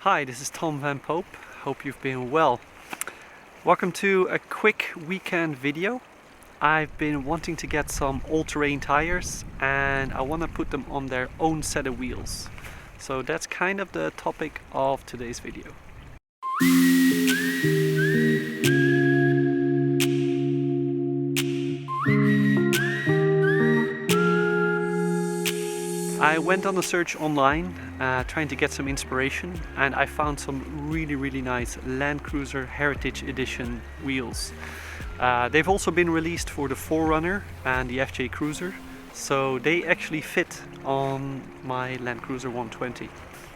Hi, this is Tom Van Poop. Hope you've been well. Welcome to a quick weekend video. I've been wanting to get some all-terrain tires and I want to put them on their own set of wheels. So that's kind of the topic of today's video. I went on a search online trying to get some inspiration, and I found some really nice Land Cruiser Heritage Edition wheels. They've also been released for the 4Runner and the FJ Cruiser, so they actually fit on my Land Cruiser 120.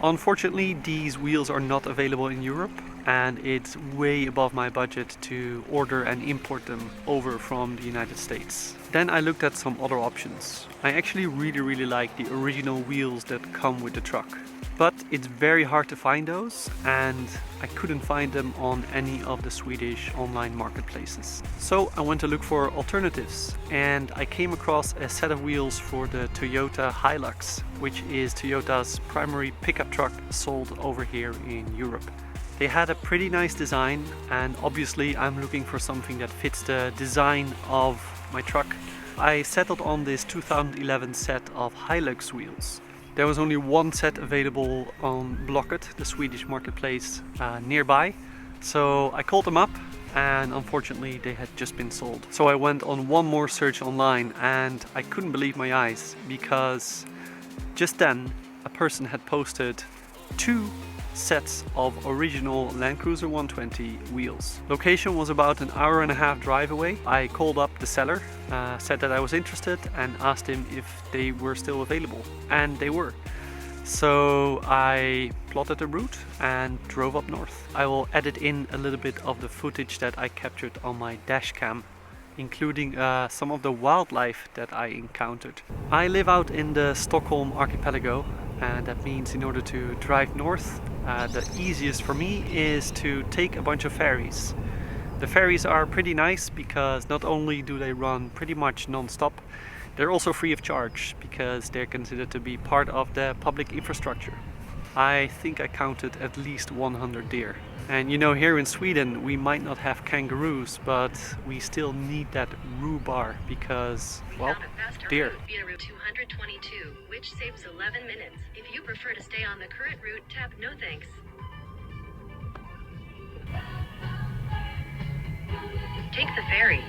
Unfortunately, these wheels are not available in Europe, and it's way above my budget to order and import them over from the United States. Then I looked at some other options. I actually really like the original wheels that come with the truck, but it's very hard to find those, and I couldn't find them on any of the Swedish online marketplaces. So I went to look for alternatives, and I came across a set of wheels for the Toyota Hilux, which is Toyota's primary pickup truck sold over here in Europe. They had a pretty nice design, and obviously I'm looking for something that fits the design of my truck. I settled on this 2011 set of Hilux wheels. There was only one set available on Blocket, the Swedish marketplace nearby, so I called them up, and unfortunately they had just been sold. So I went on one more search online, and I couldn't believe my eyes, because just then a person had posted two sets of original Land Cruiser 120 wheels. Location was about an hour and a half drive away. I called up the seller, said that I was interested, and asked him if they were still available, and they were. So I plotted a route and drove up north. I will edit in a little bit of the footage that I captured on my dash cam, including some of the wildlife that I encountered. I live out in the Stockholm archipelago, and that means in order to drive north, the easiest for me is to take a bunch of ferries. The ferries are pretty nice because not only do they run pretty much non-stop, they're also free of charge because they're considered to be part of the public infrastructure. I think I counted at least 100 deer. And you know, here in Sweden we might not have kangaroos, but we still need that rhubarb because, well, deer. Via route 222, which saves 11 minutes. If you prefer to stay on the current route, tap no thanks. Take the ferry.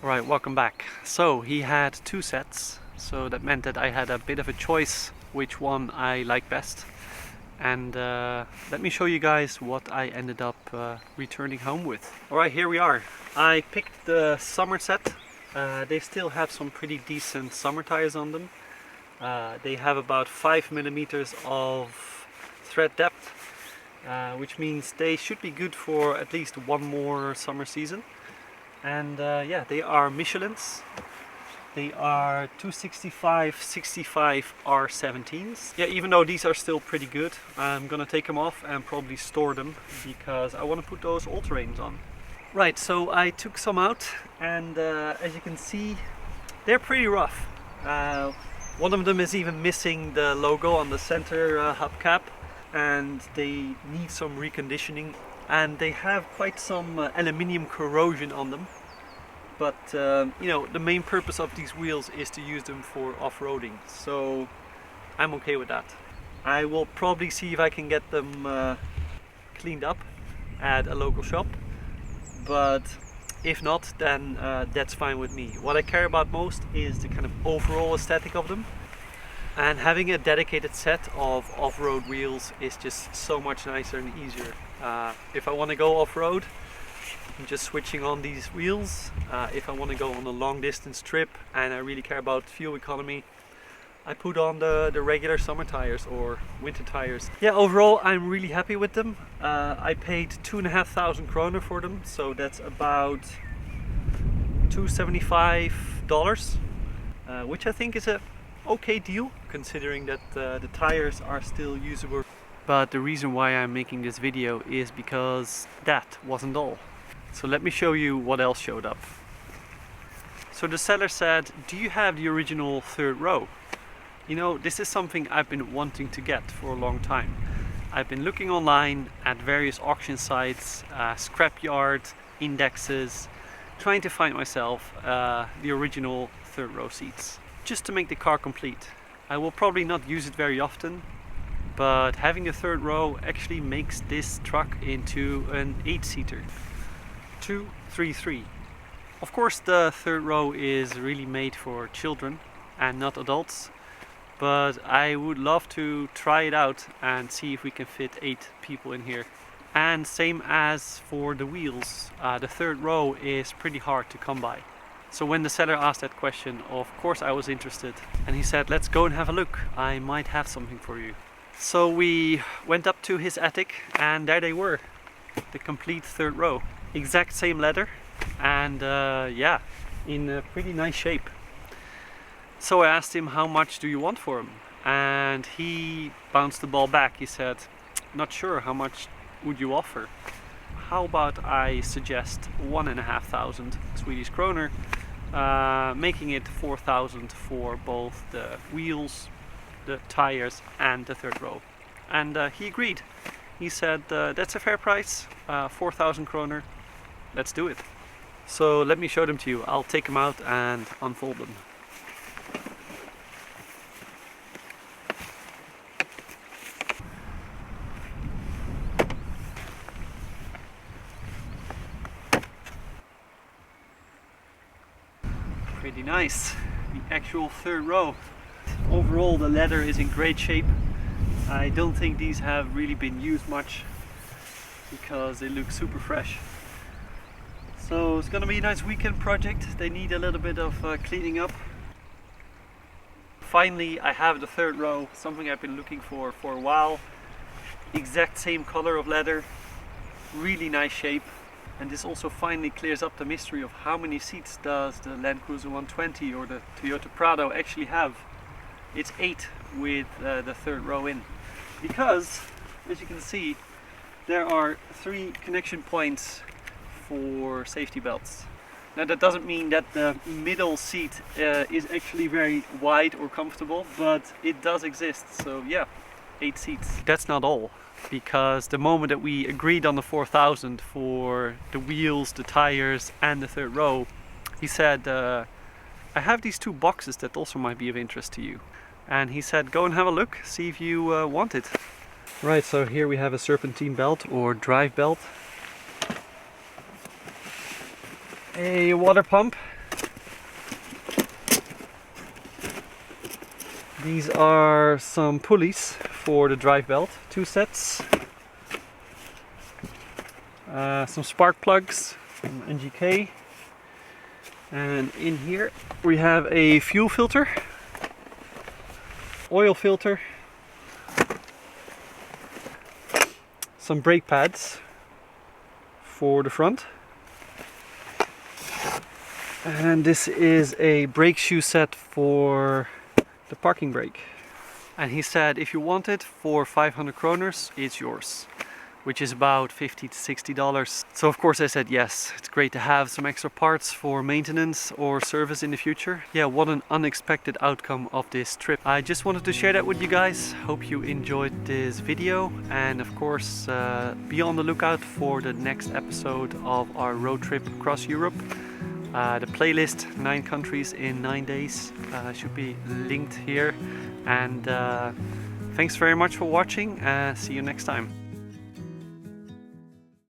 Alright, welcome back. So he had two sets, so that meant that I had a bit of a choice which one I like best. And let me show you guys what I ended up returning home with. Alright, here we are. I picked the summer set. They still have some pretty decent summer tires on them. They have about 5 millimeters of thread depth, which means they should be good for at least one more summer season. And yeah, they are Michelin's. They are 265/65 R17s. Yeah, even though these are still pretty good, I'm gonna take them off and probably store them because I want to put those all-terrains on. Right, so I took some out, and as you can see, they're pretty rough. One of them is even missing the logo on the center hubcap, and they need some reconditioning. And they have quite some aluminium corrosion on them. But you know, the main purpose of these wheels is to use them for off-roading, so I'm okay with that. I will probably see if I can get them cleaned up at a local shop, but if not, then that's fine with me. What I care about most is the kind of overall aesthetic of them, and having a dedicated set of off-road wheels is just so much nicer and easier. If I want to go off-road, I'm just switching on these wheels. If I want to go on a long distance trip and I really care about fuel economy, I put on the regular summer tires or winter tires. Yeah, overall I'm really happy with them. I paid 2,500 kroner for them, so that's about $275, which I think is a okay deal considering that the tires are still usable. But the reason why I'm making this video is because that wasn't all. So let me show you what else showed up. So the seller said, do you have the original third row? You know, this is something I've been wanting to get for a long time. I've been looking online at various auction sites, scrapyard, indexes, trying to find myself the original third row seats, just to make the car complete. I will probably not use it very often, but having a third row actually makes this truck into an 8-seater. 233. Of course, the third row is really made for children and not adults, but I would love to try it out and see if we can fit 8 people in here. And same as for the wheels, the third row is pretty hard to come by. So when the seller asked that question, of course I was interested, and he said, let's go and have a look, I might have something for you. So we went up to his attic, and there they were, the complete third row. Exact same leather, and yeah, in a pretty nice shape. So I asked him, how much do you want for him? And he bounced the ball back. He said, not sure, how much would you offer? How about I suggest 1,500 Swedish kroner, making it 4,000 for both the wheels, the tires and the third row. And he agreed. He said, that's a fair price, 4,000 kroner, let's do it. So let me show them to you. I'll take them out and unfold them. Pretty nice, the actual third row. Overall the leather is in great shape. I don't think these have really been used much because they look super fresh. So it's gonna be a nice weekend project. They need a little bit of cleaning up. Finally I have the third row, something I've been looking for a while. Exact same color of leather, really nice shape. And this also finally clears up the mystery of how many seats does the Land Cruiser 120 or the Toyota Prado actually have. It's 8 with the third row in. Because, as you can see, there are 3 connection points for safety belts. Now that doesn't mean that the middle seat is actually very wide or comfortable, but it does exist, so yeah, 8 seats. That's not all, because the moment that we agreed on the 4,000 for the wheels, the tires and the third row, he said, I have these 2 boxes that also might be of interest to you. And he said, go and have a look, see if you want it. Right, so here we have a serpentine belt or drive belt. A water pump, These are some pulleys for the drive belt, 2 sets. Some spark plugs from NGK. And in here we have a fuel filter, oil filter, some brake pads for the front. And this is a brake shoe set for the parking brake. And he said if you want it for 500 kroners, it's yours, which is about $50 to $60. So of course I said yes, it's great to have some extra parts for maintenance or service in the future. Yeah, what an unexpected outcome of this trip. I just wanted to share that with you guys. Hope you enjoyed this video, and of course be on the lookout for the next episode of our road trip across Europe. The playlist, 9 countries in 9 days, should be linked here. And thanks very much for watching. See you next time.